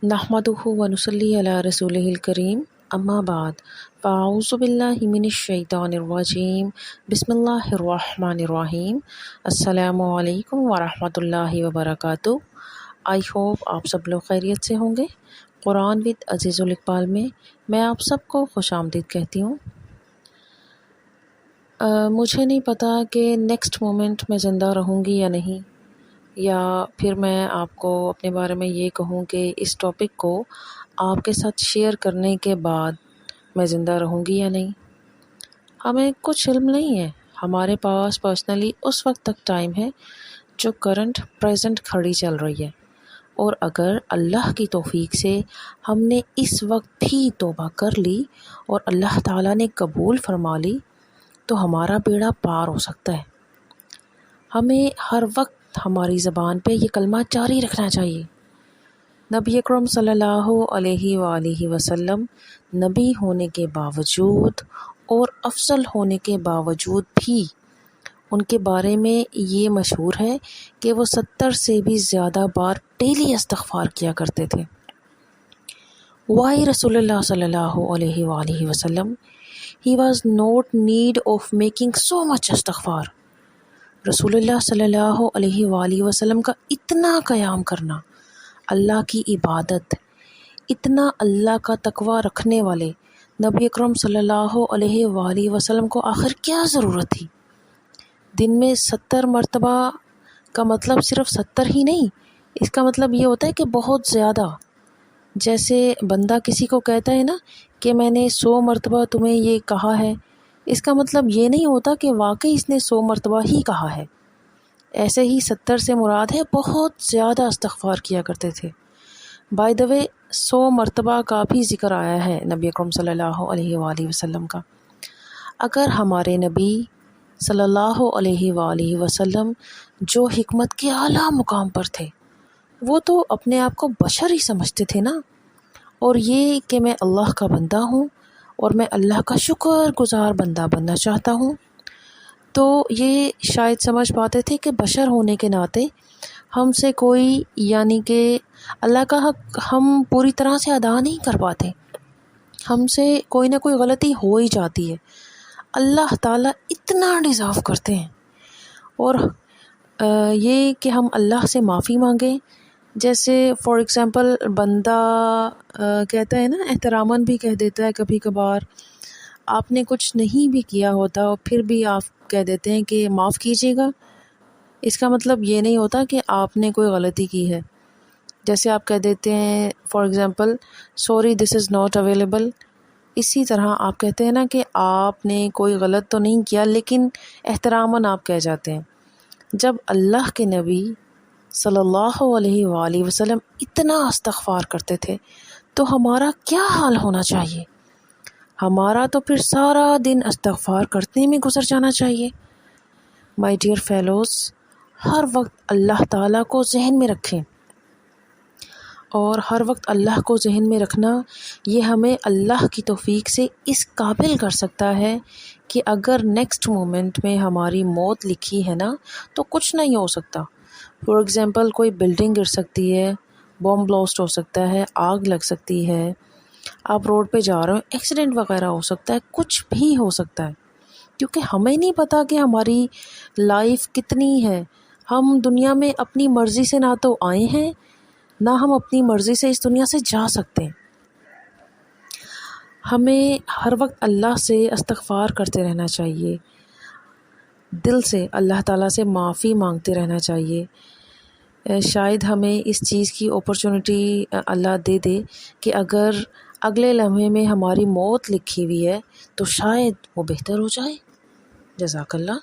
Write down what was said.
نحمدہ ونصلی علی رسولہ الکریم اما بعد فاعوذ باللہ من الشیطان الرجیم بسم اللہ الرحمن الرحیم السلام علیکم ورحمۃ اللہ وبرکاتہ۔ آئی ہوپ آپ سب لوگ خیریت سے ہوں گے۔ قرآن وِد عزیز الاقبال میں آپ سب کو خوش آمدید کہتی ہوں۔ مجھے نہیں پتا کہ نیکسٹ مومنٹ میں زندہ رہوں گی یا نہیں، یا پھر میں آپ کو اپنے بارے میں یہ کہوں کہ اس ٹاپک کو آپ کے ساتھ شیئر کرنے کے بعد میں زندہ رہوں گی یا نہیں۔ ہمیں کچھ علم نہیں ہے، ہمارے پاس پرسنلی اس وقت تک ٹائم ہے جو کرنٹ پریزنٹ کھڑی چل رہی ہے، اور اگر اللہ کی توفیق سے ہم نے اس وقت بھی توبہ کر لی اور اللہ تعالیٰ نے قبول فرما لی تو ہمارا بیڑا پار ہو سکتا ہے۔ ہمیں ہر وقت ہماری زبان پہ یہ کلمہ جاری رکھنا چاہیے۔ نبی اکرم صلی اللہ علیہ وآلہ وسلم نبی ہونے کے باوجود اور افضل ہونے کے باوجود بھی ان کے بارے میں یہ مشہور ہے کہ وہ 70 سے بھی زیادہ بار ڈیلی استغفار کیا کرتے تھے۔ Why رسول اللہ صلی اللہ علیہ وآلہ وسلم he was not need of making so much استغفار۔ رسول اللہ صلی اللہ علیہ وآلہ وسلم کا اتنا قیام کرنا، اللہ کی عبادت، اتنا اللہ کا تقوی رکھنے والے نبی اکرم صلی اللہ علیہ وآلہ وسلم کو آخر کیا ضرورت تھی؟ دن میں 70 مرتبہ کا مطلب صرف 70 ہی نہیں، اس کا مطلب یہ ہوتا ہے کہ بہت زیادہ۔ جیسے بندہ کسی کو کہتا ہے نا کہ میں نے 100 مرتبہ تمہیں یہ کہا ہے، اس کا مطلب یہ نہیں ہوتا کہ واقعی اس نے 100 مرتبہ ہی کہا ہے۔ ایسے ہی 70 سے مراد ہے بہت زیادہ استغفار کیا کرتے تھے۔ بائی دا وے 100 مرتبہ کا بھی ذکر آیا ہے نبی اکرم صلی اللہ علیہ وآلہ وسلم کا۔ اگر ہمارے نبی صلی اللہ علیہ وآلہ وسلم جو حکمت کے اعلیٰ مقام پر تھے، وہ تو اپنے آپ کو بشر ہی سمجھتے تھے نا، اور یہ کہ میں اللہ کا بندہ ہوں اور میں اللہ کا شکر گزار بندہ بننا چاہتا ہوں، تو یہ شاید سمجھ پاتے تھے کہ بشر ہونے کے ناطے ہم سے کوئی، یعنی کہ اللہ کا حق ہم پوری طرح سے ادا نہیں کر پاتے، ہم سے کوئی نہ کوئی غلطی ہو ہی جاتی ہے۔ اللہ تعالیٰ اتنا ڈیزرو کرتے ہیں، اور یہ کہ ہم اللہ سے معافی مانگیں۔ جیسے فار ایگزامپل بندہ کہتا ہے نا، احتراماً بھی کہہ دیتا ہے کبھی کبھار، آپ نے کچھ نہیں بھی کیا ہوتا اور پھر بھی آپ کہہ دیتے ہیں کہ معاف کیجیے گا، اس کا مطلب یہ نہیں ہوتا کہ آپ نے کوئی غلطی کی ہے۔ جیسے آپ کہہ دیتے ہیں for example sorry this is not available, اسی طرح آپ کہتے ہیں نا کہ آپ نے کوئی غلط تو نہیں کیا، لیکن احتراماً آپ کہہ جاتے ہیں۔ جب اللہ کے نبی صلی اللہ علیہ وآلہ وسلم اتنا استغفار کرتے تھے تو ہمارا کیا حال ہونا چاہیے؟ ہمارا تو پھر سارا دن استغفار کرنے میں گزر جانا چاہیے۔ مائی ڈیئر فیلوز، ہر وقت اللہ تعالیٰ کو ذہن میں رکھیں، اور ہر وقت اللہ کو ذہن میں رکھنا یہ ہمیں اللہ کی توفیق سے اس قابل کر سکتا ہے کہ اگر نیکسٹ مومنٹ میں ہماری موت لکھی ہے نا تو کچھ نہیں ہو سکتا۔ فار ایگزامپل کوئی بلڈنگ گر سکتی ہے، بم بلاسٹ ہو سکتا ہے، آگ لگ سکتی ہے، آپ روڈ پہ جا رہے ہو، ایکسیڈنٹ وغیرہ ہو سکتا ہے، کچھ بھی ہو سکتا ہے، کیونکہ ہمیں نہیں پتا کہ ہماری لائف کتنی ہے۔ ہم دنیا میں اپنی مرضی سے نہ تو آئے ہیں، نہ ہم اپنی مرضی سے اس دنیا سے جا سکتے ہیں۔ ہمیں ہر وقت اللہ سے استغفار کرتے رہنا چاہیے، دل سے اللہ تعالیٰ سے معافی مانگتے رہنا چاہیے۔ شاید ہمیں اس چیز کی اپرچونٹی اللہ دے دے کہ اگر اگلے لمحے میں ہماری موت لکھی ہوئی ہے تو شاید وہ بہتر ہو جائے۔ جزاک اللہ۔